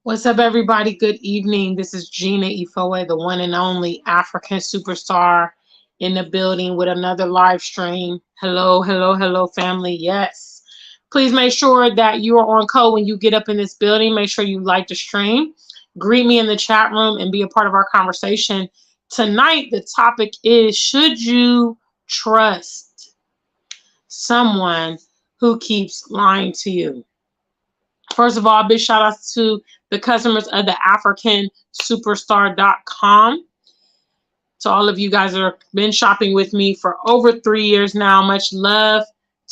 What's up, everybody? Good evening. This is Gina Ifoe, the one and only African superstar in the building with another live stream. Hello, hello, hello, family. Yes. Please make sure that you are on code when you get up in this building. Make sure you like the stream. Greet me in the chat room and be a part of our conversation. Tonight, the topic is, should you trust someone who keeps lying to you? First of all, big shout outs to the customers of the AfricanSuperstar.com. To all of you guys that have been shopping with me for over 3 years now, much love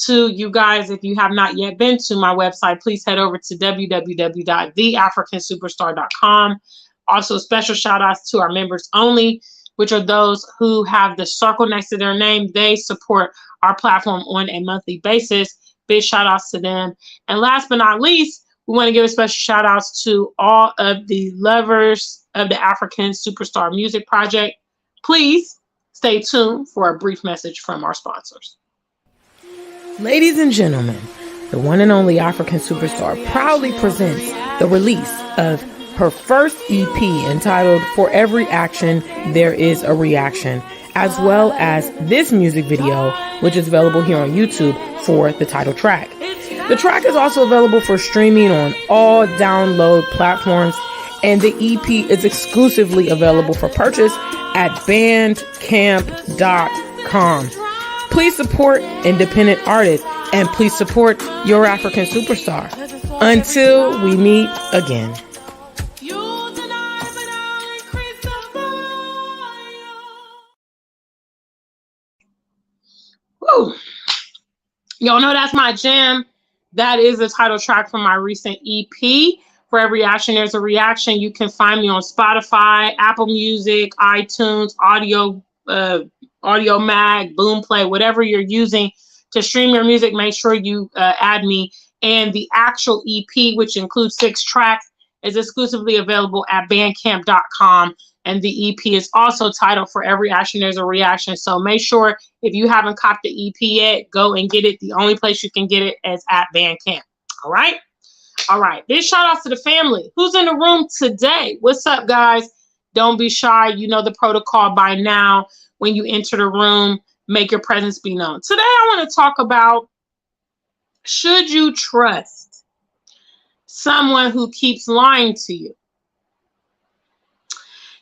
to you guys. If you have not yet been to my website, please head over to www.theafricansuperstar.com. Also, special shout outs to our members only, which are those who have the circle next to their name. They support our platform on a monthly basis. Big shout outs to them. And last but not least, we want to give a special shout outs to all of the lovers of the African Superstar Music Project. Please stay tuned for a brief message from our sponsors. Ladies and gentlemen, the one and only African Superstar proudly presents the release of her first EP entitled For Every Action, There Is a Reaction, as well as this music video, which is available here on YouTube for the title track. The track is also available for streaming on all download platforms, and the EP is exclusively available for purchase at bandcamp.com. Please support independent artists, and please support your African Superstar. Until we meet again. Woo! Y'all know that's my jam. That is the title track from my recent EP. For Every Action, There's a Reaction. You can find me on Spotify, Apple Music, iTunes, Audio Mag, Boomplay, whatever you're using to stream your music. Make sure you add me. And the actual EP, which includes 6 tracks, is exclusively available at bandcamp.com. And the EP is also titled For Every Action, There's a Reaction. So make sure if you haven't copped the EP yet, go and get it. The only place you can get it is at Bandcamp. All right? All right. Big shout outs to the family. Who's in the room today? What's up, guys? Don't be shy. You know the protocol by now. When you enter the room, make your presence be known. Today, I want to talk about, should you trust someone who keeps lying to you?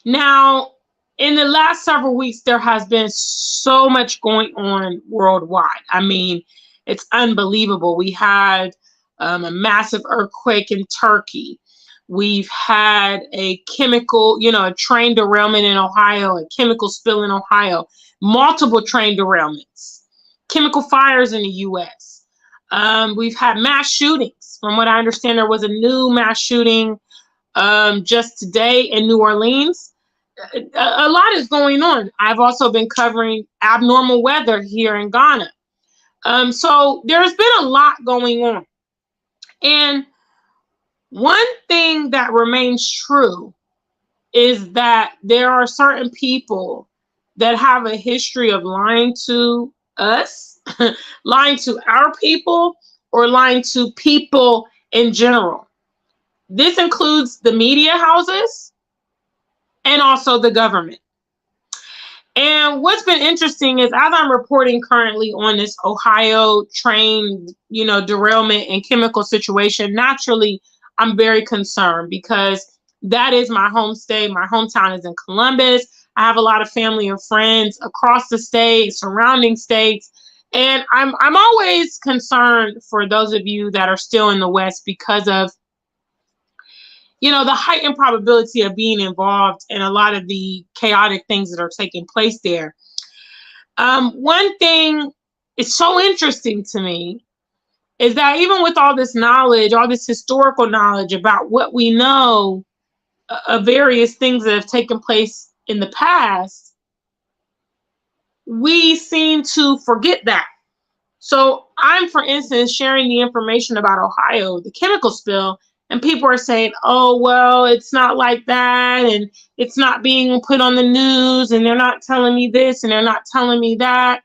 Now, in the last several weeks, there has been so much going on worldwide. I mean, it's unbelievable. We had a massive earthquake in Turkey. We've had a a train derailment in Ohio, a chemical spill in Ohio, multiple train derailments, chemical fires in the U.S. We've had mass shootings. From what I understand, there was a new mass shooting just today in New Orleans. A lot is going on. I've also been covering abnormal weather here in Ghana. So there's been a lot going on. And one thing that remains true is that there are certain people that have a history of lying to us, lying to our people, or lying to people in general. This includes the media houses and also the government. And what's been interesting is, as I'm reporting currently on this Ohio train, derailment and chemical situation, naturally, I'm very concerned because that is my home state. My hometown is in Columbus. I have a lot of family and friends across the state, surrounding states. And I'm always concerned for those of you that are still in the West because of the heightened probability of being involved in a lot of the chaotic things that are taking place there. One thing is so interesting to me is that even with all this knowledge, all this historical knowledge about what we know of various things that have taken place in the past, we seem to forget that. So I'm, for instance, sharing the information about Ohio, the chemical spill, and people are saying, oh, well, it's not like that, and it's not being put on the news, and they're not telling me this, and they're not telling me that.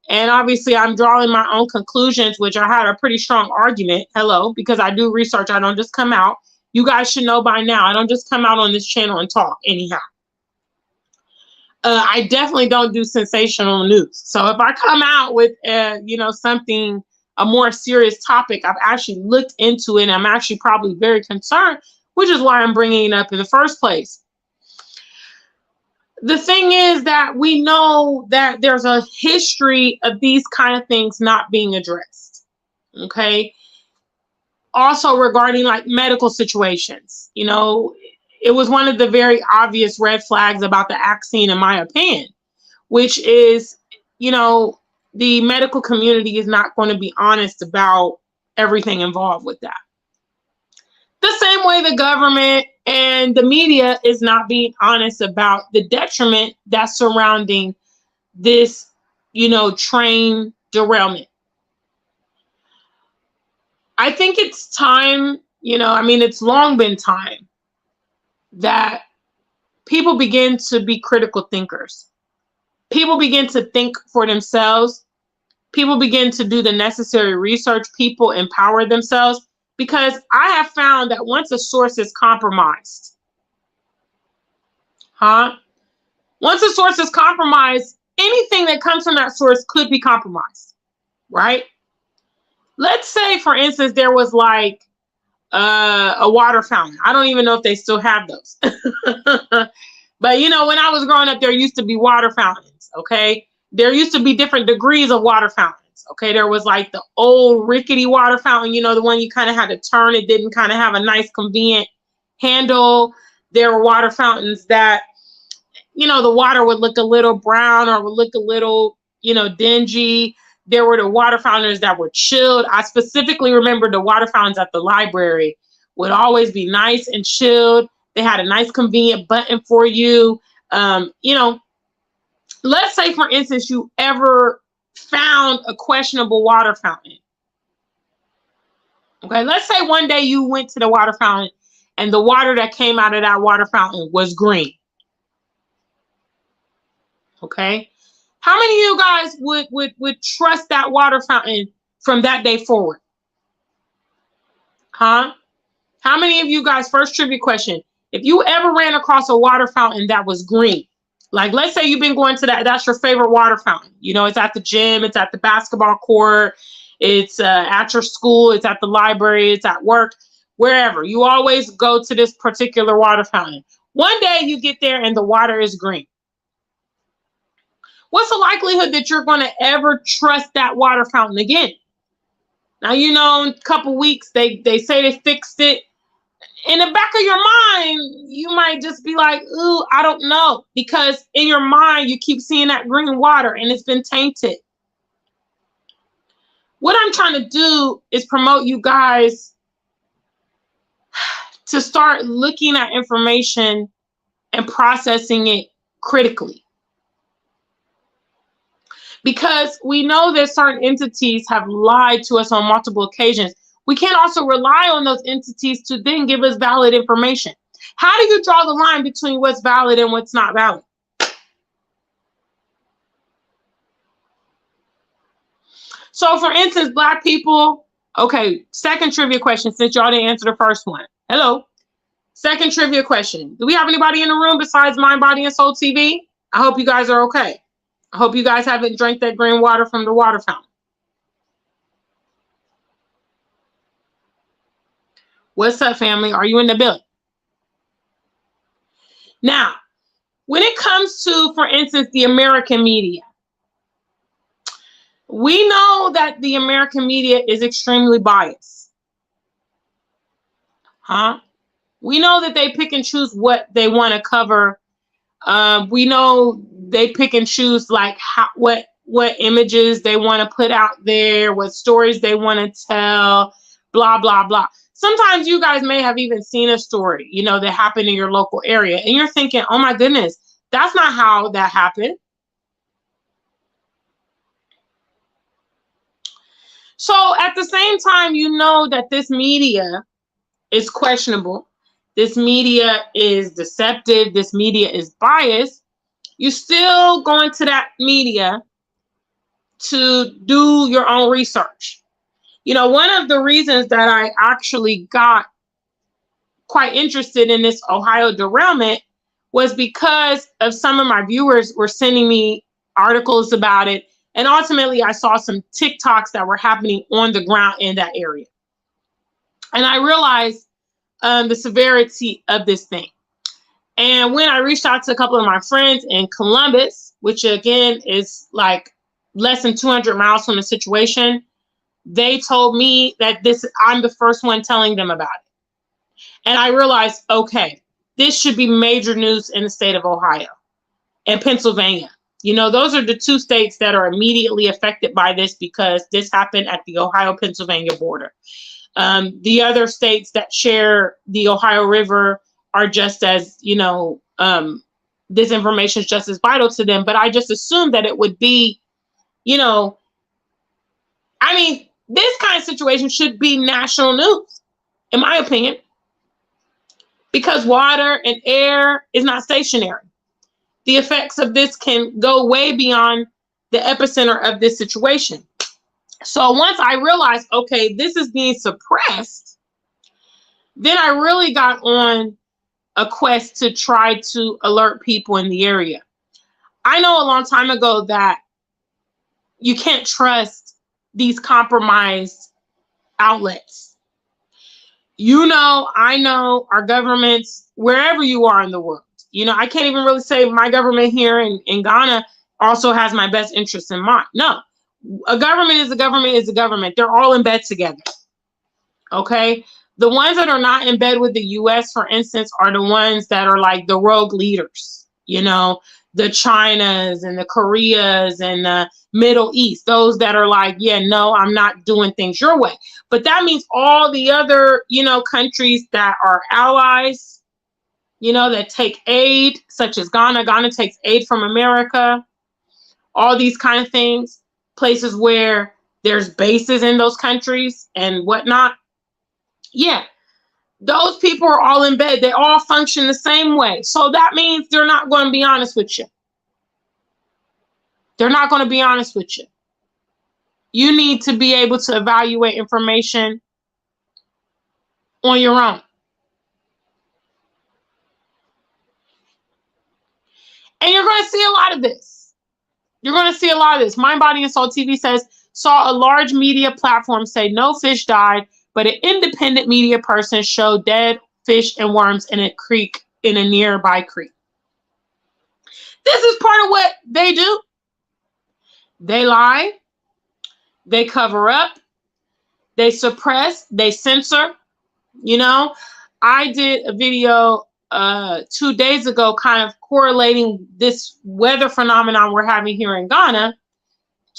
And obviously, I'm drawing my own conclusions, which I had a pretty strong argument, because I do research. I don't just come out. You guys should know by now. I don't just come out on this channel and talk anyhow. I definitely don't do sensational news. So if I come out with, something, a more serious topic, I've actually looked into it. And I'm actually probably very concerned, which is why I'm bringing it up in the first place. The thing is that we know that there's a history of these kind of things not being addressed. Okay. Also regarding like medical situations, it was one of the very obvious red flags about the vaccine, in my opinion, which is, the medical community is not going to be honest about everything involved with that. The same way the government and the media is not being honest about the detriment that's surrounding this, train derailment. I think it's time, it's long been time that people begin to be critical thinkers. People begin to think for themselves. People begin to do the necessary research. People empower themselves, because I have found that once a source is compromised, once a source is compromised, anything that comes from that source could be compromised, right? Let's say, for instance, there was like a water fountain. I don't even know if they still have those. But, when I was growing up, there used to be water fountains, okay? There used to be different degrees of water fountains, okay? There was like the old rickety water fountain, the one you kind of had to turn. It didn't kind of have a nice, convenient handle. There were water fountains that, the water would look a little brown or would look a little, dingy. There were the water fountains that were chilled. I specifically remember the water fountains at the library would always be nice and chilled. They had a nice, convenient button for you. Let's say, for instance, you ever found a questionable water fountain. Okay, let's say one day you went to the water fountain and the water that came out of that water fountain was green. Okay. How many of you guys would trust that water fountain from that day forward? How many of you guys, first trivia question, if you ever ran across a water fountain that was green, like let's say you've been going to that's your favorite water fountain. It's at the gym, it's at the basketball court, it's at your school, it's at the library, it's at work, wherever. You always go to this particular water fountain. One day you get there and the water is green. What's the likelihood that you're going to ever trust that water fountain again? Now, in a couple weeks, they say they fixed it. In the back of your mind, you might just be like, ooh, I don't know. Because in your mind, you keep seeing that green water and it's been tainted. What I'm trying to do is promote you guys to start looking at information and processing it critically. Because we know that certain entities have lied to us on multiple occasions. We can't also rely on those entities to then give us valid information. How do you draw the line between what's valid and what's not valid? So, for instance, Black people, okay, second trivia question, since y'all didn't answer the first one. Hello. Second trivia question. Do we have anybody in the room besides Mind, Body, and Soul TV? I hope you guys are okay. I hope you guys haven't drank that green water from the water fountain. What's up, family? Are you in the building? Now, when it comes to, for instance, the American media, we know that the American media is extremely biased. We know that they pick and choose what they want to cover. We know they pick and choose like what images they want to put out there, what stories they want to tell, blah, blah, blah. Sometimes you guys may have even seen a story, that happened in your local area. And you're thinking, oh my goodness, that's not how that happened. So at the same time, that this media is questionable. This media is deceptive. This media is biased. You still go into that media to do your own research. One of the reasons that I actually got quite interested in this Ohio derailment was because of some of my viewers were sending me articles about it. And ultimately, I saw some TikToks that were happening on the ground in that area. And I realized the severity of this thing. And when I reached out to a couple of my friends in Columbus, which again is like less than 200 miles from the situation, they told me that I'm the first one telling them about it. And I realized, okay, this should be major news in the state of Ohio and Pennsylvania. You know, those are the two states that are immediately affected by this because this happened at the Ohio-Pennsylvania border. The other states that share the Ohio River are just as, you know, this information is just as vital to them. But I just assumed that it would be, you know, I mean, this kind of situation should be national news, in my opinion, because water and air is not stationary. The effects of this can go way beyond the epicenter of this situation. So once I realized, okay, this is being suppressed, then I really got on a quest to try to alert people in the area. I know a long time ago that you can't trust these compromised outlets. You know, I know our governments, wherever you are in the world, you know, I can't even really say my government here in Ghana also has my best interest in mind. No, a government is a government is a government. They're all in bed together. Okay. The ones that are not in bed with the US, for instance, are the ones that are like the rogue leaders, you know, the Chinas and the Koreas and the Middle East, those that are like, yeah, no, I'm not doing things your way. But that means all the other, you know, countries that are allies, you know, that take aid, such as Ghana. Ghana takes aid from America, all these kind of things, places where there's bases in those countries and whatnot. Yeah, those people are all in bed. They all function the same way. So that means they're not going to be honest with you. They're not going to be honest with you. You need to be able to evaluate information on your own. And you're going to see a lot of this. You're going to see a lot of this. Mind, Body, and Soul TV saw a large media platform say no fish died, but an independent media person showed dead fish and worms in a creek, in a nearby creek. This is part of what they do. They lie, they cover up, they suppress, they censor. You know, I did a video 2 days ago kind of correlating this weather phenomenon we're having here in Ghana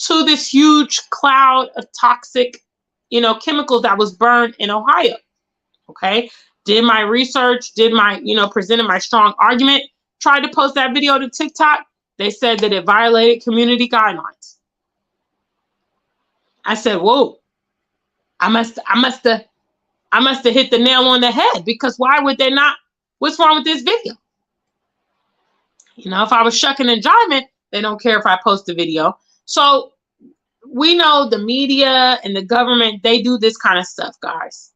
to this huge cloud of toxic, you know, chemicals that was burned in Ohio. Okay, did my research, did my, you know, presented my strong argument, tried to post that video to TikTok. They said that it violated community guidelines. I said, whoa, I must have hit the nail on the head, because why would they not? What's wrong with this video? You know, if I was shucking and jiving, they don't care if I post the video. So we know the media and the government, they do this kind of stuff, guys.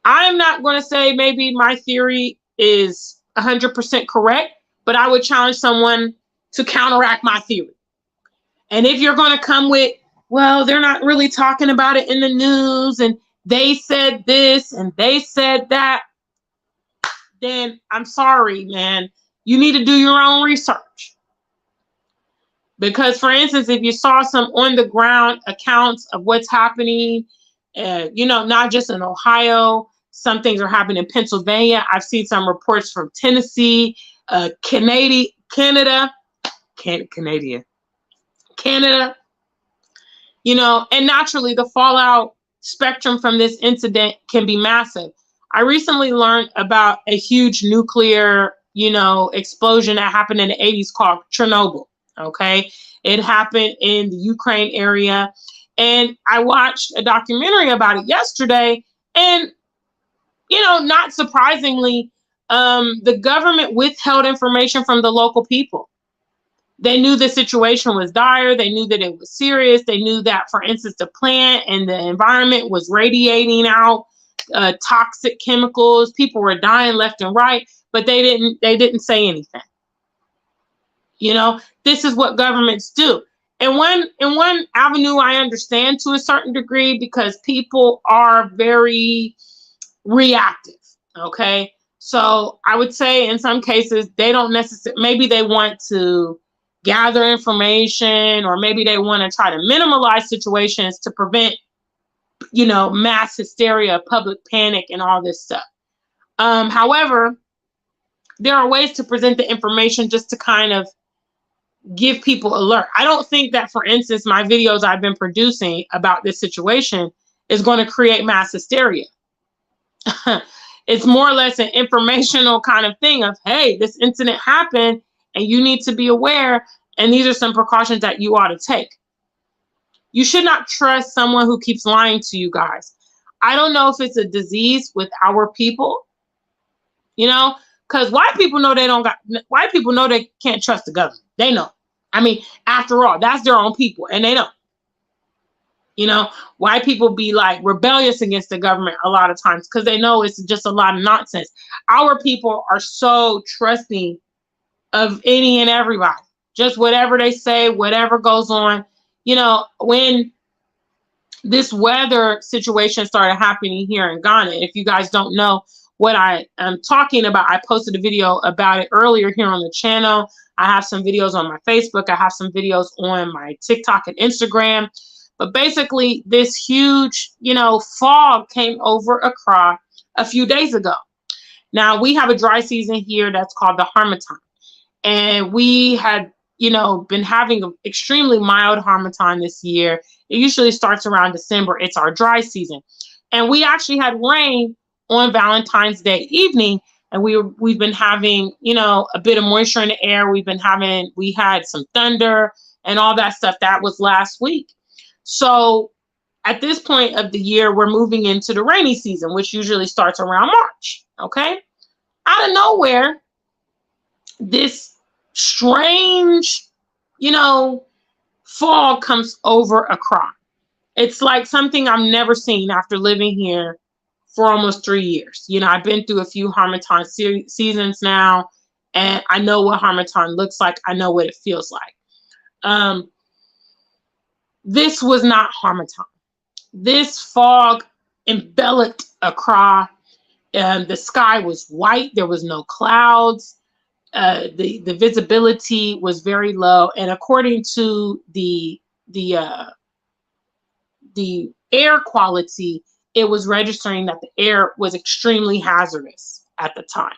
I'm not going to say maybe my theory is 100% correct, but I would challenge someone to counteract my theory. And if you're going to come with, well, they're not really talking about it in the news, and they said this and they said that, then I'm sorry, man. You need to do your own research. Because, for instance, if you saw some on the ground accounts of what's happening, you know, not just in Ohio, some things are happening in Pennsylvania. I've seen some reports from Tennessee, Canada, you know, and naturally the fallout spectrum from this incident can be massive. I recently learned about a huge nuclear, you know, explosion that happened in the 80s called Chernobyl. Okay. It happened in the Ukraine area. And I watched a documentary about it yesterday. And, you know, not surprisingly, the government withheld information from the local people. They knew the situation was dire. They knew that it was serious. They knew that, for instance, the plant and the environment was radiating out toxic chemicals. People were dying left and right, but they didn't say anything. You know, this is what governments do. And in one avenue, I understand to a certain degree, because people are very reactive. Okay. So I would say in some cases, they don't necessarily, maybe they want to gather information, or maybe they want to try to minimize situations to prevent, you know, mass hysteria, public panic, and all this stuff. However, there are ways to present the information just to kind of give people alert. I don't think that, for instance, my videos I've been producing about this situation is going to create mass hysteria. It's more or less an informational kind of thing of, hey, this incident happened and you need to be aware, and these are some precautions that you ought to take. You should not trust someone who keeps lying to you guys. I don't know if it's a disease with our people, you know, because white people know white people know they can't trust the government. They know. I mean, after all, that's their own people, and they know. You know, white people be like rebellious against the government a lot of times because they know it's just a lot of nonsense. Our people are so trusting of any and everybody. Just whatever they say, whatever goes on. You know, when this weather situation started happening here in Ghana, if you guys don't know what I am talking about, I posted a video about it earlier here on the channel. I have some videos on my Facebook. I have some videos on my TikTok and Instagram. But basically, this huge, you know, fog came over Accra a few days ago. Now, we have a dry season here that's called the Harmattan. And we had, you know, been having an extremely mild Harmattan this year. It usually starts around December. It's our dry season. And we actually had rain on Valentine's Day evening. And we've been having, you know, a bit of moisture in the air. We had some thunder and all that stuff. That was last week. So at this point of the year, we're moving into the rainy season, which usually starts around March. Okay. Out of nowhere, this strange, you know, fog comes over Accra. It's like something I've never seen after living here for almost 3 years. You know, I've been through a few Harmattan seasons now, and I know what Harmattan looks like. I know what it feels like. This was not Harmattan. This fog enveloped Accra, and the sky was white. There was no clouds. The visibility was very low, and according to the air quality, it was registering that the air was extremely hazardous at the time.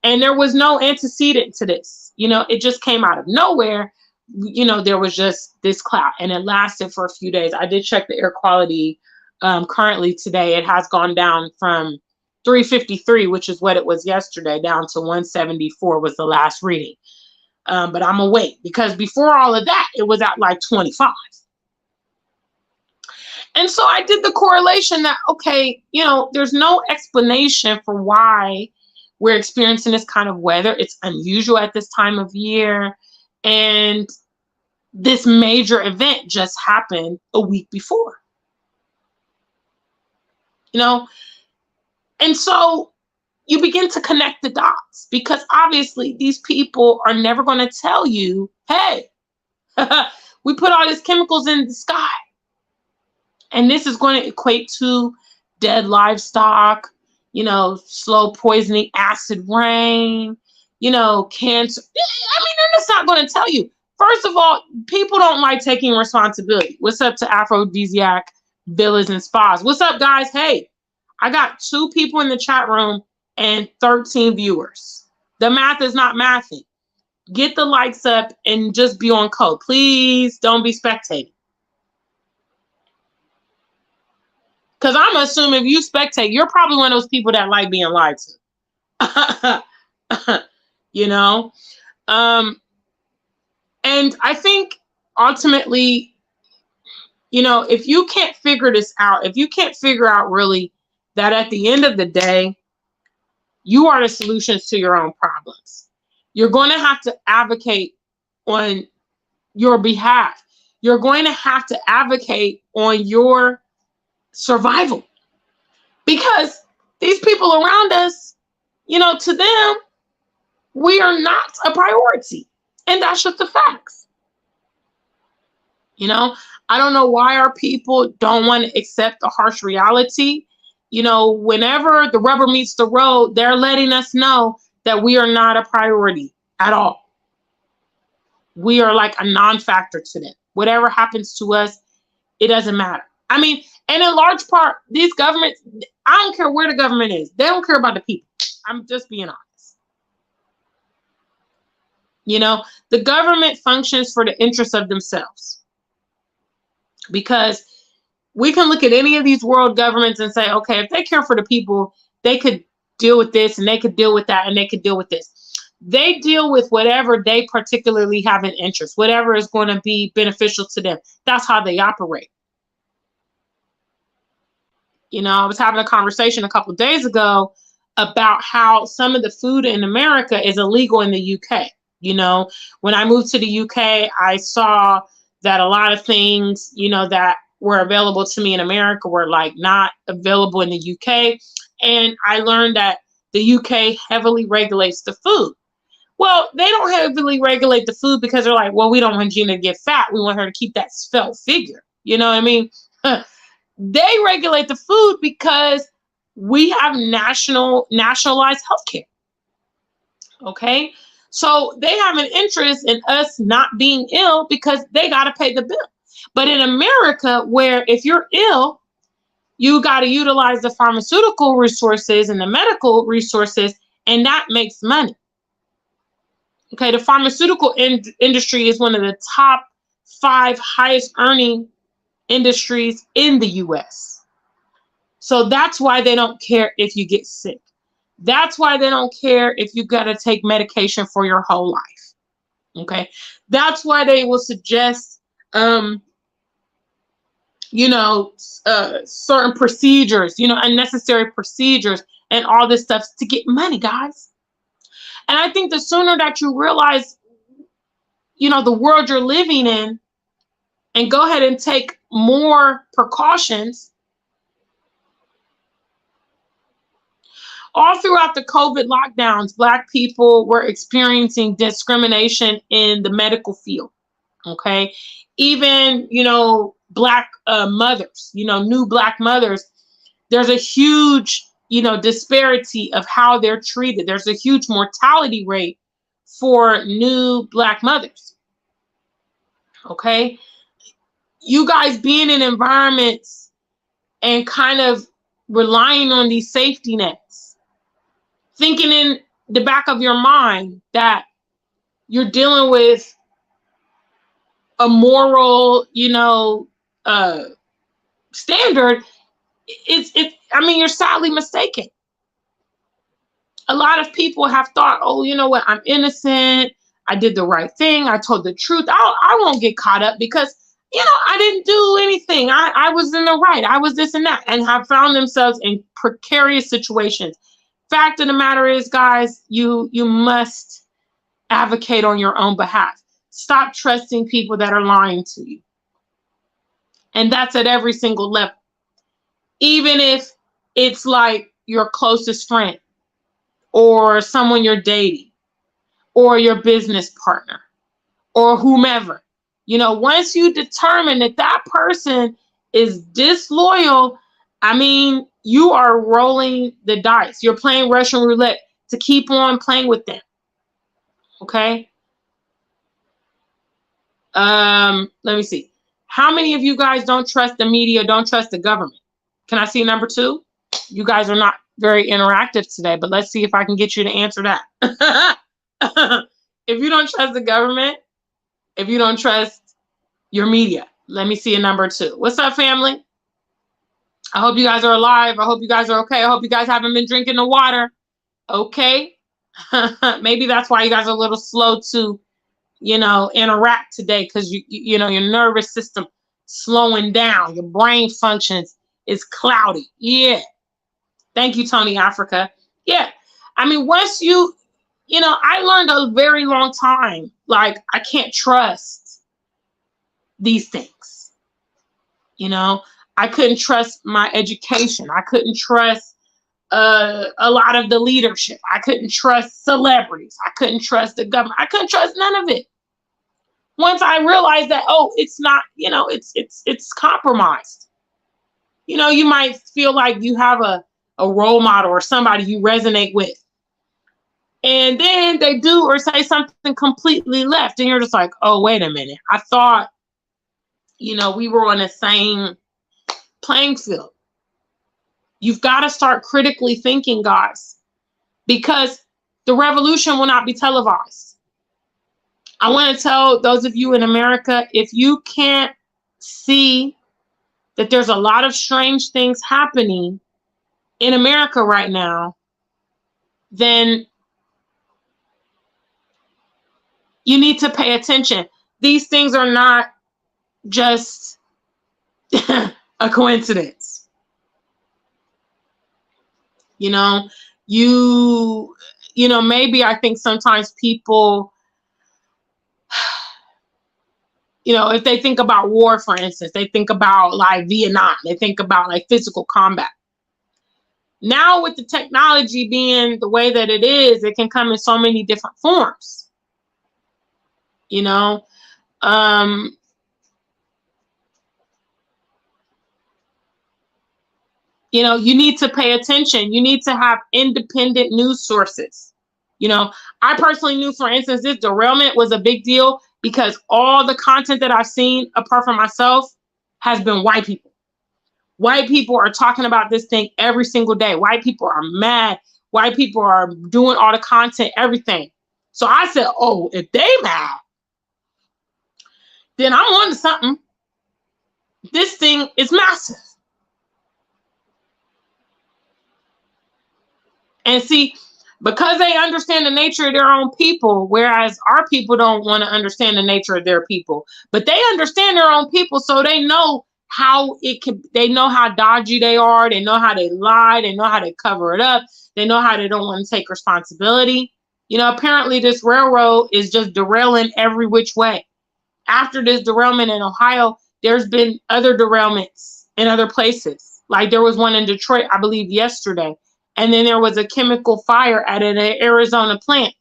And there was no antecedent to this. You know, it just came out of nowhere. You know, there was just this cloud, and it lasted for a few days. I did check the air quality currently today. It has gone down from 353, which is what it was yesterday, down to 174 was the last reading. But I'm gonna wait, because before all of that, it was at like 25. And so I did the correlation that, okay, you know, there's no explanation for why we're experiencing this kind of weather. It's unusual at this time of year. And this major event just happened a week before. You know, and so you begin to connect the dots, because obviously these people are never going to tell you, hey, we put all these chemicals in the sky, and this is going to equate to dead livestock, you know, slow poisoning, acid rain, you know, cancer. I mean, they're just not going to tell you. First of all, people don't like taking responsibility. What's up to Aphrodisiac Villas and Spas? What's up, guys? Hey, I got 2 people in the chat room and 13 viewers. The math is not mathing. Get the likes up and just be on code. Please don't be spectating. Because I'm assuming if you spectate, you're probably one of those people that like being lied to. You know? And I think ultimately, you know, if you can't figure this out, if you can't figure out really that at the end of the day, you are the solutions to your own problems, you're going to have to advocate on your behalf. You're going to have to advocate on your survival. Because these people around us, to them, we are not a priority. And that's just the facts. I don't know why our people don't want to accept the harsh reality. Whenever the rubber meets the road, they're letting us know that we are not a priority at all. We are like a non-factor to them. Whatever happens to us, it doesn't matter. I mean, and in large part, these governments, I don't care where the government is. They don't care about the people. I'm just being honest. The government functions for the interests of themselves. Because we can look at any of these world governments and say, okay, if they care for the people, they could deal with this and they could deal with that and they could deal with this. They deal with whatever they particularly have an interest, whatever is going to be beneficial to them. That's how they operate. I was having a conversation a couple of days ago about how some of the food in America is illegal in the UK. When I moved to the UK, I saw that a lot of things, that were available to me in America were like not available in the UK. And I learned that the UK heavily regulates the food. Well, they don't heavily regulate the food because they're like, well, we don't want Gina to get fat. We want her to keep that svelte figure. You know what I mean? They regulate the food because we have nationalized healthcare. Okay? So they have an interest in us not being ill because they got to pay the bill. But in America, where if you're ill, you got to utilize the pharmaceutical resources and the medical resources, and that makes money. Okay, the pharmaceutical industry is one of the top 5 highest earning industries in the US. So that's why they don't care if you get sick. That's why they don't care if you got to take medication for your whole life. Okay, that's why they will suggest, certain procedures, unnecessary procedures and all this stuff to get money, guys. And I think the sooner that you realize, the world you're living in and go ahead and take more precautions. All throughout the COVID lockdowns, Black people were experiencing discrimination in the medical field. Okay. Even, Black mothers, new Black mothers, there's a huge, disparity of how they're treated. There's a huge mortality rate for new Black mothers. Okay. You guys being in environments and kind of relying on these safety nets, thinking in the back of your mind that you're dealing with a moral, standard, you're sadly mistaken. A lot of people have thought, oh, you know what, I'm innocent. I did the right thing. I told the truth. I won't get caught up because, I didn't do anything. I was in the right. I was this and that, and have found themselves in precarious situations. Fact of the matter is, guys, you must advocate on your own behalf. Stop trusting people that are lying to you. And that's at every single level. Even if it's like your closest friend or someone you're dating or your business partner or whomever. Once you determine that that person is disloyal, you are rolling the dice. You're playing Russian roulette to keep on playing with them. Okay? Let me see. How many of you guys don't trust the media, don't trust the government? Can I see number 2? You guys are not very interactive today, but let's see if I can get you to answer that. If you don't trust the government, if you don't trust your media, let me see a number 2. What's up, family? I hope you guys are alive. I hope you guys are okay. I hope you guys haven't been drinking the water. Okay. Maybe that's why you guys are a little slow to, interact today, because your nervous system slowing down. Your brain functions is cloudy. Yeah. Thank you, Tony Africa. Yeah. Once I learned a very long time, like, I can't trust these things. I couldn't trust my education. I couldn't trust a lot of the leadership. I couldn't trust celebrities. I couldn't trust the government. I couldn't trust none of it. Once I realized that, oh, it's not, it's compromised. You might feel like you have a role model or somebody you resonate with. And then they do or say something completely left. And you're just like, oh, wait a minute. I thought, we were on the same playing field. You've got to start critically thinking, guys, because the revolution will not be televised. I want to tell those of you in America, if you can't see that there's a lot of strange things happening in America right now, then you need to pay attention. These things are not just a coincidence. Maybe I think sometimes people, if they think about war, for instance, they think about like Vietnam, they think about like physical combat. Now with the technology being the way that it is, it can come in so many different forms. You need to pay attention. You need to have independent news sources. I personally knew, for instance, this derailment was a big deal because all the content that I've seen, apart from myself, has been white people. White people are talking about this thing every single day. White people are mad. White people are doing all the content, everything. So I said, oh, if they mad, then I'm on to something. This thing is massive. And see, because they understand the nature of their own people, whereas our people don't want to understand the nature of their people, but they understand their own people, so they know how they know how dodgy they are, they know how they lie, they know how they cover it up, they know how they don't want to take responsibility. Apparently this railroad is just derailing every which way. After this derailment in Ohio, there's been other derailments in other places. Like there was one in Detroit, I believe, yesterday. And then there was a chemical fire at an Arizona plant.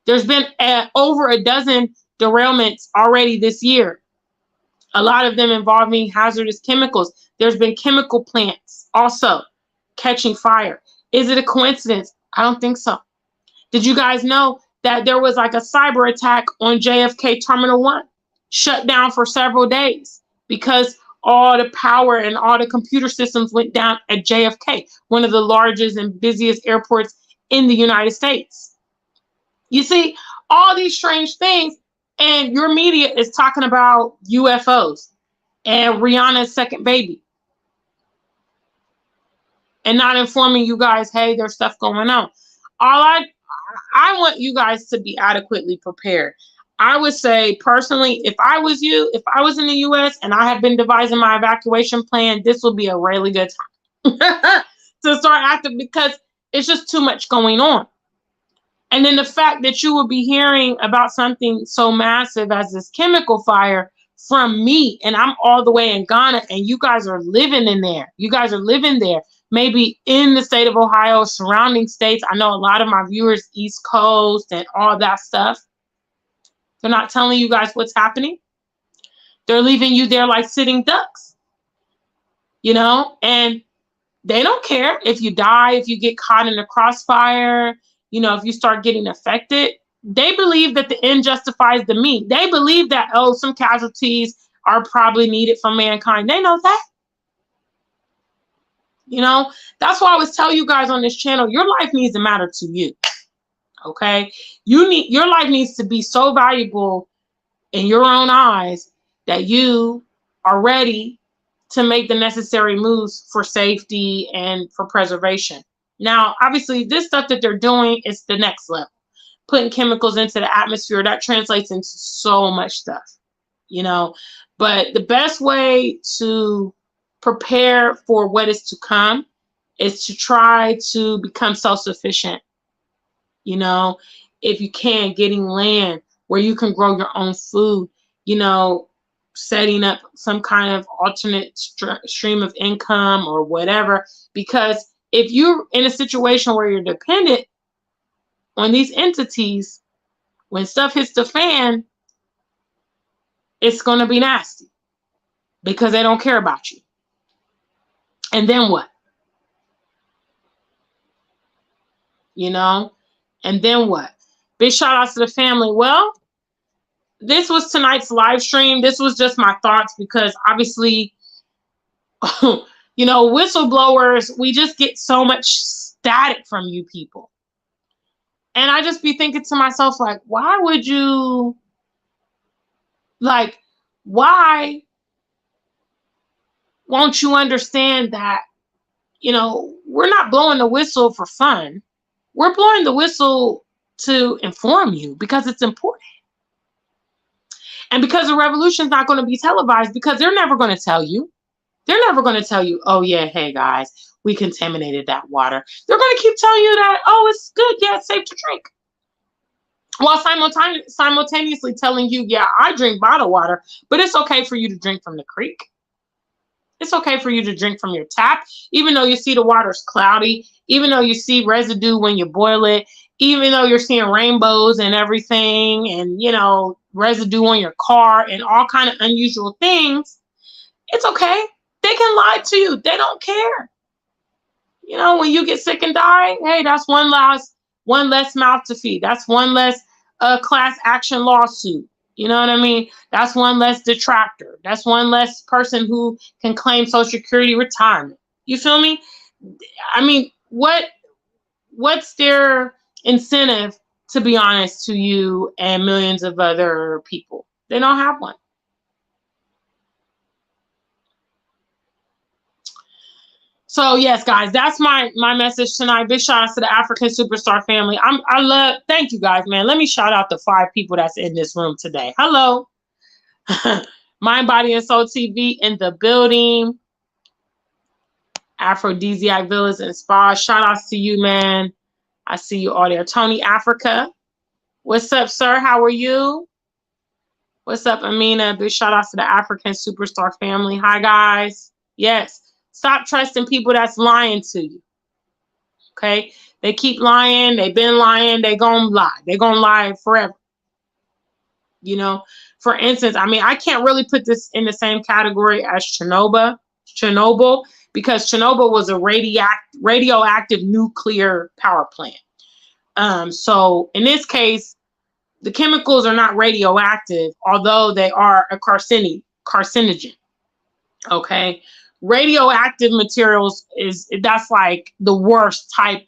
There's been over a dozen derailments already this year. A lot of them involving hazardous chemicals. There's been chemical plants also catching fire. Is it a coincidence? I don't think so. Did you guys know that there was like a cyber attack on JFK Terminal 1? Shut down for several days because all the power and all the computer systems went down at JFK, one of the largest and busiest airports in the United States. You see, all these strange things, and your media is talking about UFOs and Rihanna's second baby and not informing you guys, hey, there's stuff going on. I want you guys to be adequately prepared. I would say personally, if I was you, if I was in the US and I had been devising my evacuation plan, this would be a really good time to start acting because it's just too much going on. And then the fact that you will be hearing about something so massive as this chemical fire from me, and I'm all the way in Ghana, and you guys are living in there. You guys are living there, maybe in the state of Ohio, surrounding states. I know a lot of my viewers, East Coast and all that stuff. They're not telling you guys what's happening. They're leaving you there like sitting ducks, and they don't care if you die, if you get caught in the crossfire, if you start getting affected. They believe that the end justifies the means. They believe that, oh, some casualties are probably needed for mankind. They know that. That's why I always tell you guys on this channel, your life needs to matter to you. Okay, your life needs to be so valuable in your own eyes that you are ready to make the necessary moves for safety and for preservation. Now, obviously, this stuff that they're doing is the next level. Putting chemicals into the atmosphere, that translates into so much stuff, But the best way to prepare for what is to come is to try to become self-sufficient. If you can, getting land where you can grow your own food, setting up some kind of alternate stream of income or whatever, because if you're in a situation where you're dependent on these entities, when stuff hits the fan, it's going to be nasty because they don't care about you. And then what? You know? And then what? Big shout out to the family. Well, this was tonight's live stream. This was just my thoughts because obviously, you know, whistleblowers, we just get so much static from you people. And I just be thinking to myself, like, why would you, like, why won't you understand that, you know, we're not blowing the whistle for fun. We're blowing the whistle to inform you because it's important. And because the revolution is not going to be televised, because they're never going to tell you. They're never going to tell you, oh, yeah, hey, guys, we contaminated that water. They're going to keep telling you that, oh, it's good. Yeah, it's safe to drink. While simultaneously telling you, yeah, I drink bottled water, but it's okay for you to drink from the creek. It's okay for you to drink from your tap, even though you see the water's cloudy, even though you see residue when you boil it, even though you're seeing rainbows and everything and, you know, residue on your car and all kind of unusual things. It's okay. They can lie to you. They don't care. You know, when you get sick and die, hey, that's one less mouth to feed. That's one less class action lawsuit. You know what I mean? That's one less detractor. That's one less person who can claim Social Security retirement. You feel me? I mean, what's their incentive to be honest to you and millions of other people? They don't have one. So yes, guys, that's my message tonight. Big shout out to the African Superstar family. Thank you guys, man. Let me shout out the 5 people that's in this room today. Hello. Mind, Body, and Soul TV in the building. Aphrodisiac Villas and Spa. Shout outs to you, man. I see you all there. Tony Africa. What's up, sir? How are you? What's up, Amina? Big shout outs to the African Superstar family. Hi, guys. Yes. Stop trusting people that's lying to you. Okay? They keep lying. They've been lying. They're going to lie. They're going to lie forever. You know, for instance, I mean, I can't really put this in the same category as Chernobyl, because Chernobyl was a radioactive nuclear power plant. So in this case, the chemicals are not radioactive, although they are a carcinogen. Okay? Radioactive materials that's like the worst type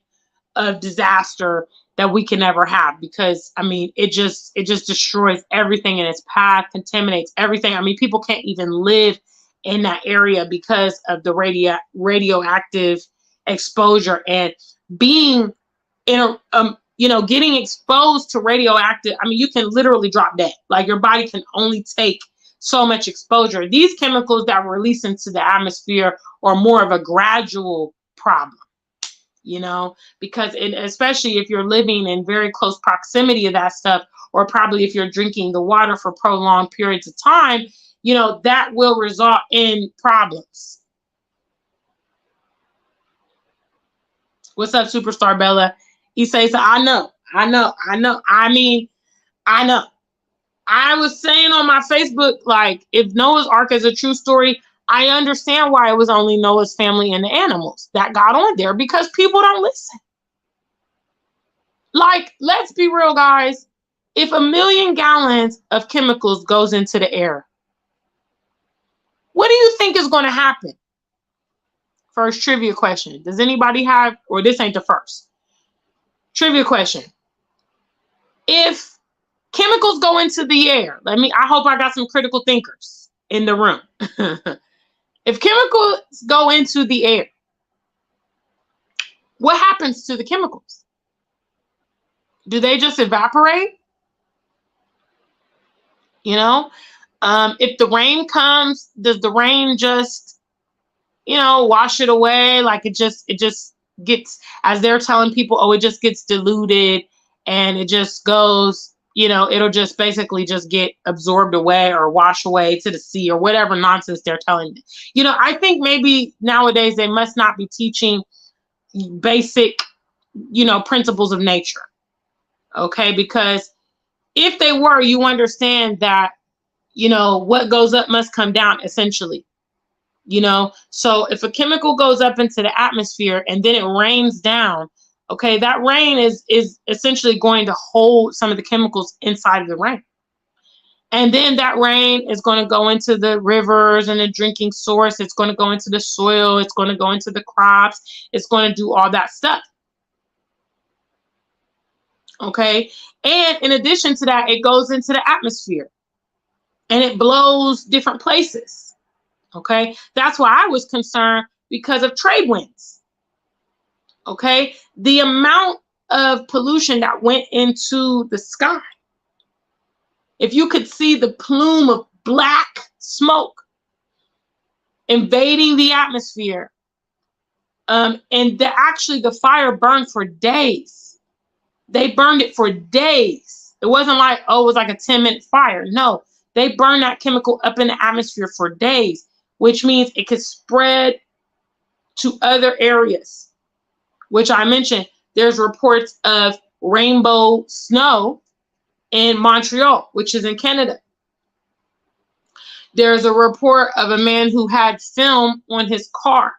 of disaster that we can ever have, because I mean it just destroys everything in its path, contaminates everything. I mean, people can't even live in that area because of the radioactive exposure, and being in getting exposed to radioactive, I mean, you can literally drop dead. Like, your body can only take so much exposure. These chemicals that were released into the atmosphere are more of a gradual problem, you know, because especially if you're living in very close proximity of that stuff, or probably if you're drinking the water for prolonged periods of time, you know, that will result in problems. What's up, Superstar Bella? He says, I know. I mean, I know. I was saying on my Facebook, like, if Noah's Ark is a true story, I understand why it was only Noah's family and the animals that got on there, because people don't listen. Like, let's be real, guys. If 1 million gallons of chemicals goes into the air, what do you think is going to happen? First trivia question. Does anybody have, or this ain't the first. Trivia question. If chemicals go into the air, I hope I got some critical thinkers in the room. If chemicals go into the air, what happens to the chemicals? Do they just evaporate? You know, if the rain comes, does the rain just, you know, wash it away? Like, it just gets, as they're telling people, oh, it just gets diluted and it just goes, you know, it'll just basically just get absorbed away or wash away to the sea, or whatever nonsense they're telling you. You know, I think maybe nowadays they must not be teaching basic, principles of nature. Okay, because if they were, you understand that, what goes up must come down, essentially. So if a chemical goes up into the atmosphere and then it rains down, okay, that rain is essentially going to hold some of the chemicals inside of the rain. And then that rain is going to go into the rivers and the drinking source. It's going to go into the soil. It's going to go into the crops. It's going to do all that stuff. Okay. And in addition to that, it goes into the atmosphere and it blows different places. Okay, that's why I was concerned because of trade winds. Okay, the amount of pollution that went into the sky. If you could see the plume of black smoke invading the atmosphere, and actually the fire burned for days. They burned it for days. It wasn't like, oh, it was like a 10-minute fire. No, they burned that chemical up in the atmosphere for days, which means it could spread to other areas, which I mentioned. There's reports of rainbow snow in Montreal, which is in Canada. There's a report of a man who had film on his car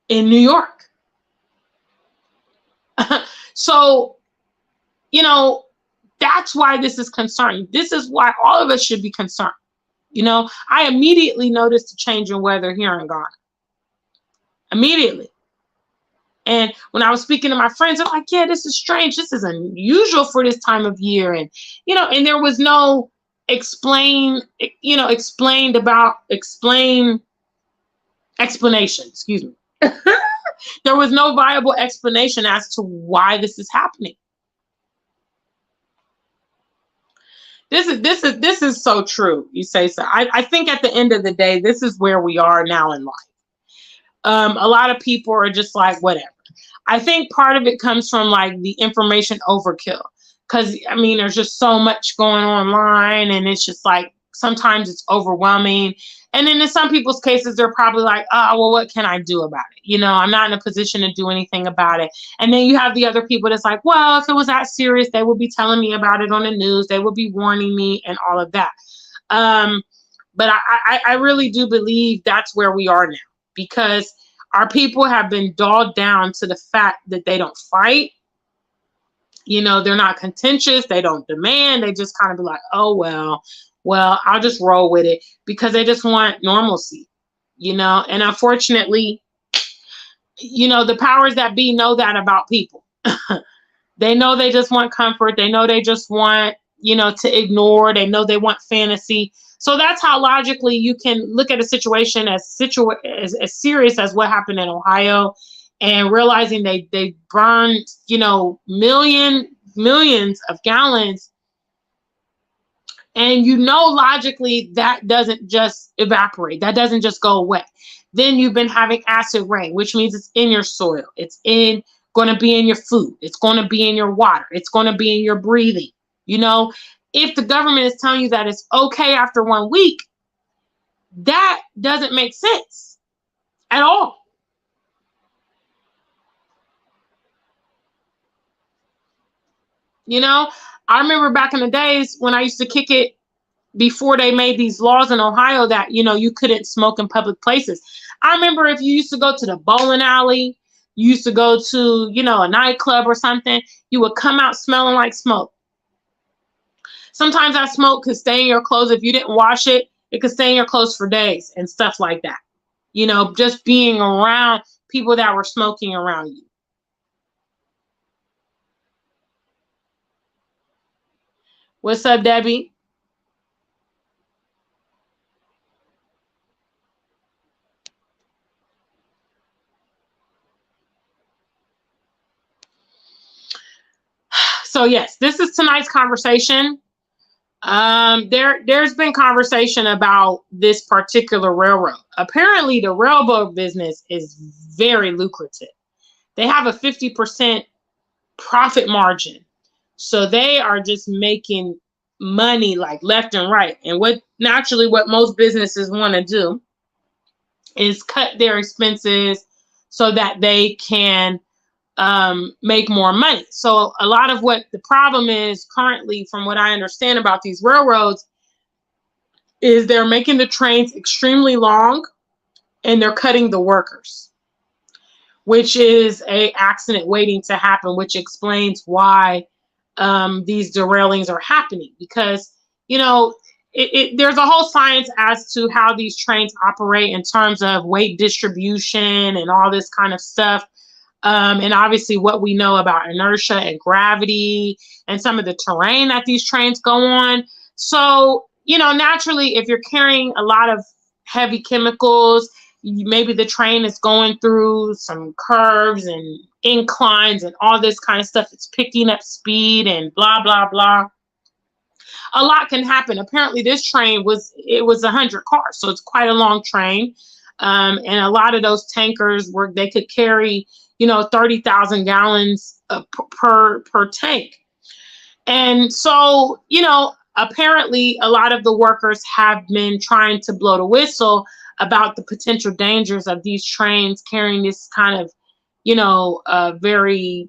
in New York. So, that's why this is concerning. This is why all of us should be concerned. I immediately noticed a change in weather here in Ghana. Immediately. And when I was speaking to my friends, I'm like, yeah, this is strange. This is unusual for this time of year. And, and there was no explanation, excuse me. There was no viable explanation as to why this is happening. This is so true. You say so. I think at the end of the day, this is where we are now in life. A lot of people are just like, whatever. I think part of it comes from like the information overkill. Because, there's just so much going online and it's just like sometimes it's overwhelming. And then in some people's cases, they're probably like, oh, well, what can I do about it? I'm not in a position to do anything about it. And then you have the other people that's like, well, if it was that serious, they would be telling me about it on the news. They would be warning me and all of that. But I really do believe that's where we are now, because our people have been dulled down to the fact that they don't fight. They're not contentious. They don't demand. They just kind of be like, oh, well, I'll just roll with it, because they just want normalcy, and unfortunately, the powers that be know that about people. They know they just want comfort. They know they just want, to ignore. They know they want fantasy. So that's how logically you can look at a situation as serious as what happened in Ohio, and realizing they burned, millions of gallons. And logically that doesn't just evaporate. That doesn't just go away. Then you've been having acid rain, which means it's in your soil. It's going to be in your food. It's going to be in your water. It's going to be in your breathing. If the government is telling you that it's okay after 1 week, that doesn't make sense at all. I remember back in the days when I used to kick it before they made these laws in Ohio that, you couldn't smoke in public places. I remember if you used to go to the bowling alley, you used to go to, a nightclub or something, you would come out smelling like smoke. Sometimes that smoke could stay in your clothes. If you didn't wash it, it could stay in your clothes for days and stuff like that. Just being around people that were smoking around you. What's up, Debbie? So yes, this is tonight's conversation. There's been conversation about this particular railroad. Apparently, the railroad business is very lucrative. They have a 50% profit margin. So they are just making money like left and right. And what most businesses want to do is cut their expenses so that they can make more money. So a lot of what the problem is currently, from what I understand about these railroads, is they're making the trains extremely long and they're cutting the workers, which is a accident waiting to happen, which explains why these derailings are happening. Because, there's a whole science as to how these trains operate in terms of weight distribution and all this kind of stuff. And obviously what we know about inertia and gravity and some of the terrain that these trains go on. So, naturally, if you're carrying a lot of heavy chemicals, maybe the train is going through some curves and inclines and all this kind of stuff. It's picking up speed and blah, blah, blah. A lot can happen. Apparently this train was 100 cars. So it's quite a long train. And a lot of those tankers they could carry, 30,000 gallons per tank. And so, apparently a lot of the workers have been trying to blow the whistle about the potential dangers of these trains carrying this kind of, very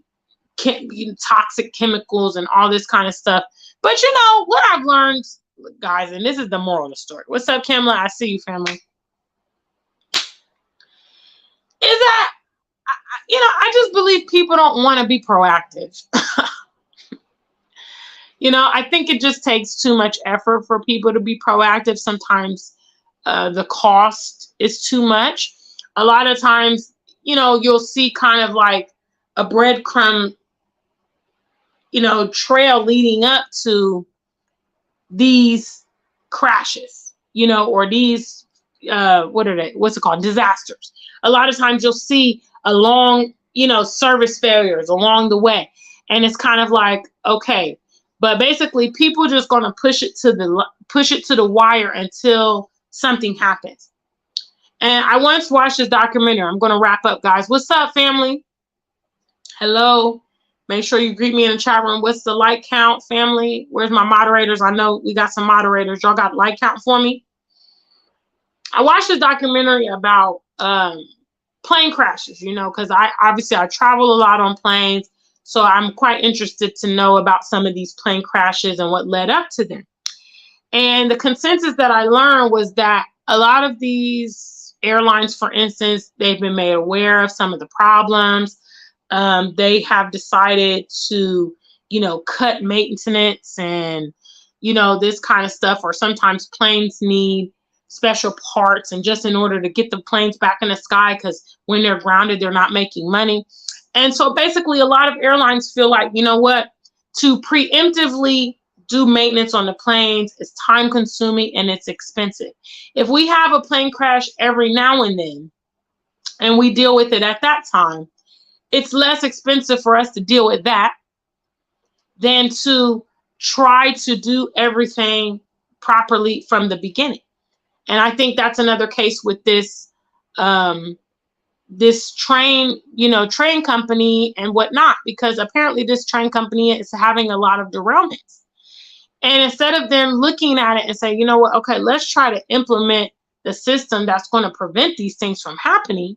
toxic chemicals and all this kind of stuff. But what I've learned, guys, and this is the moral of the story. What's up, Kimla? I see you, family. Is that, I just believe people don't want to be proactive. I think it just takes too much effort for people to be proactive. Sometimes the cost is too much. A lot of times, you'll see kind of like a breadcrumb, trail leading up to these crashes, or these, what's it called? Disasters. A lot of times you'll see a long, service failures along the way. And it's kind of like, okay, but basically people just going to push it to the wire until something happens. And I once watched this documentary. I'm going to wrap up, guys. What's up, family? Hello. Make sure you greet me in the chat room. What's the like count, family? Where's my moderators? I know we got some moderators. Y'all got like count for me? I watched this documentary about plane crashes, because I travel a lot on planes. So I'm quite interested to know about some of these plane crashes and what led up to them. And the consensus that I learned was that a lot of these airlines, for instance, they've been made aware of some of the problems. They have decided to, cut maintenance and, this kind of stuff. Or sometimes planes need special parts, and just in order to get the planes back in the sky, because when they're grounded, they're not making money. And so basically a lot of airlines feel like, to preemptively do maintenance on the planes is time consuming and it's expensive. If we have a plane crash every now and then and we deal with it at that time, it's less expensive for us to deal with that than to try to do everything properly from the beginning. And I think that's another case with this this train company and whatnot, because apparently this train company is having a lot of derailments. And instead of them looking at it and saying, okay, let's try to implement the system that's going to prevent these things from happening,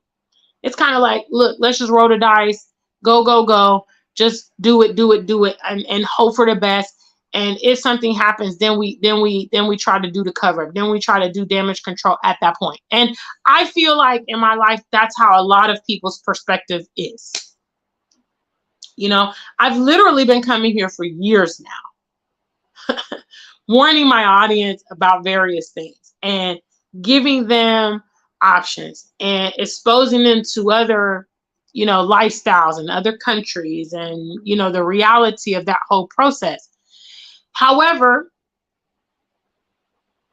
it's kind of like, look, let's just roll the dice, go, just do it, and hope for the best. And if something happens, then we try to do the cover up. Then we try to do damage control at that point. And I feel like in my life, that's how a lot of people's perspective is. I've literally been coming here for years now, warning my audience about various things and giving them options and exposing them to other, lifestyles in other countries and, the reality of that whole process. However,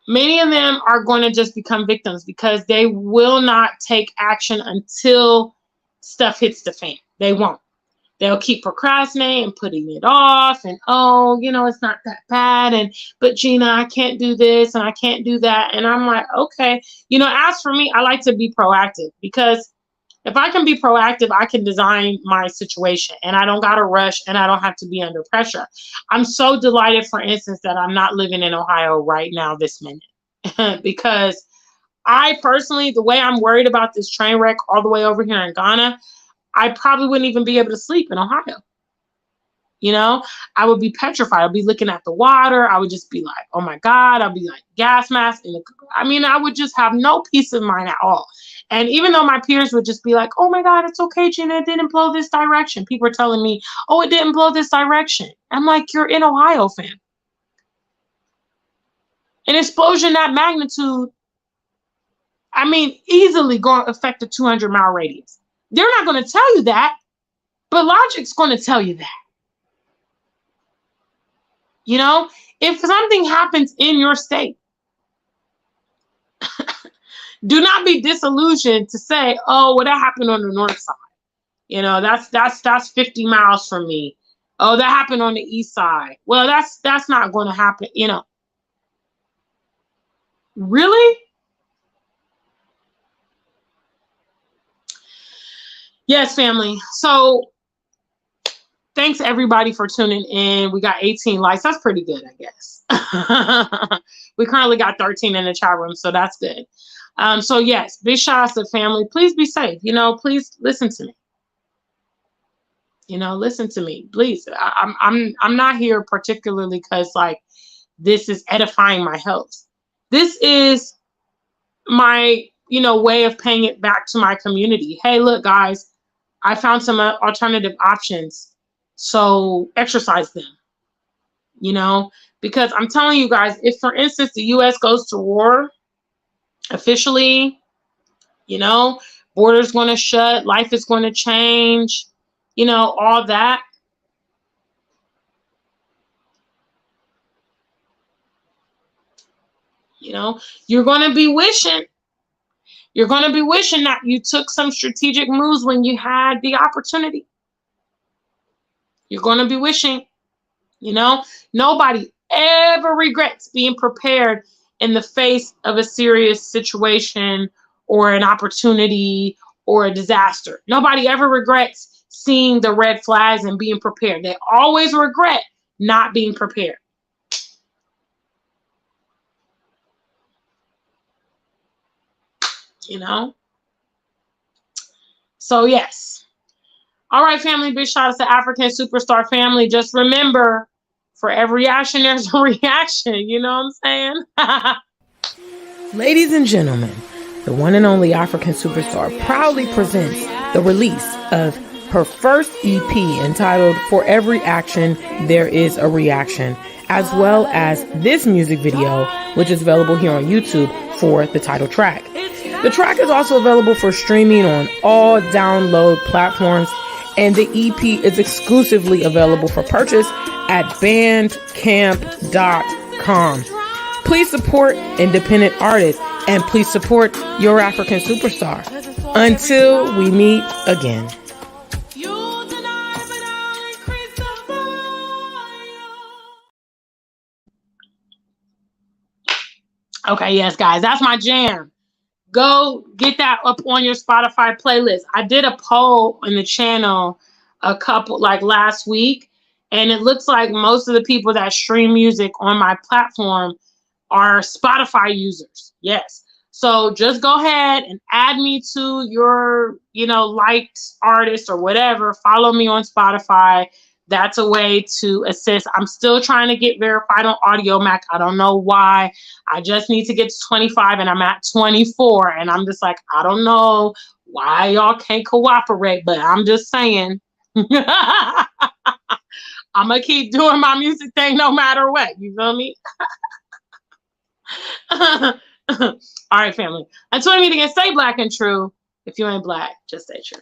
many of them are going to just become victims because they will not take action until stuff hits the fan. They won't. They'll keep procrastinating and putting it off and, it's not that bad. But Gina, I can't do this and I can't do that. And I'm like, okay, as for me, I like to be proactive, because if I can be proactive, I can design my situation and I don't got to rush and I don't have to be under pressure. I'm so delighted, for instance, that I'm not living in Ohio right now this minute because I personally, the way I'm worried about this train wreck all the way over here in Ghana, I probably wouldn't even be able to sleep in Ohio. You know, I would be petrified. I'd be looking at the water. I would just be like, oh my God. I'd be like gas mask. I would just have no peace of mind at all. And even though my peers would just be like, oh my God, it's okay, Gina, it didn't blow this direction. People are telling me, oh, it didn't blow this direction. I'm like, you're in Ohio, fam. An explosion that magnitude, easily going to affect a 200-mile radius. They're not going to tell you that, but logic's going to tell you that. You know, if something happens in your state, do not be disillusioned to say, oh, well, that happened on the north side. You know, that's 50 miles from me. Oh, that happened on the east side. Well, that's not going to happen, you know. Really? Yes, family. So thanks everybody for tuning in. We got 18 likes. That's pretty good, I guess. We currently got 13 in the chat room, so that's good. So yes, big shout out to family. Please be safe. You know, please listen to me. You know, listen to me, please. I'm not here particularly because like this is edifying my health. This is my, you know, way of paying it back to my community. Hey, look, guys, I found some alternative options. So exercise them, you know, because I'm telling you guys, if, for instance, the U.S. goes to war officially, you know, borders going to shut, life is going to change, you know, all that. You know, you're going to be wishing that you took some strategic moves when you had the opportunity. You're going to be wishing, you know, nobody ever regrets being prepared in the face of a serious situation or an opportunity or a disaster. Nobody ever regrets seeing the red flags and being prepared. They always regret not being prepared. You know? So yes. All right, family, big shout out to African Superstar family. Just remember, for every action, there's a reaction. You know what I'm saying? Ladies and gentlemen, the one and only African Superstar proudly presents the release of her first EP entitled For Every Action, There Is a Reaction, as well as this music video, which is available here on YouTube for the title track. The track is also available for streaming on all download platforms, and the EP is exclusively available for purchase at bandcamp.com. Please support independent artists and please support your African Superstar. Until we meet again. Okay, yes, guys, that's my jam. Go get that up on your Spotify playlist. I did a poll in the channel last week, and it looks like most of the people that stream music on my platform are Spotify users. Yes. So just go ahead and add me to your, you know, liked artist or whatever. Follow me on Spotify. That's a way to assist. I'm still trying to get verified on Audiomack. I don't know why. I just need to get to 25 and I'm at 24. And I'm just like, I don't know why y'all can't cooperate, but I'm just saying. I'm going to keep doing my music thing no matter what. You feel me? All right, family. Until we meet again, stay black and true. If you ain't black, just stay true.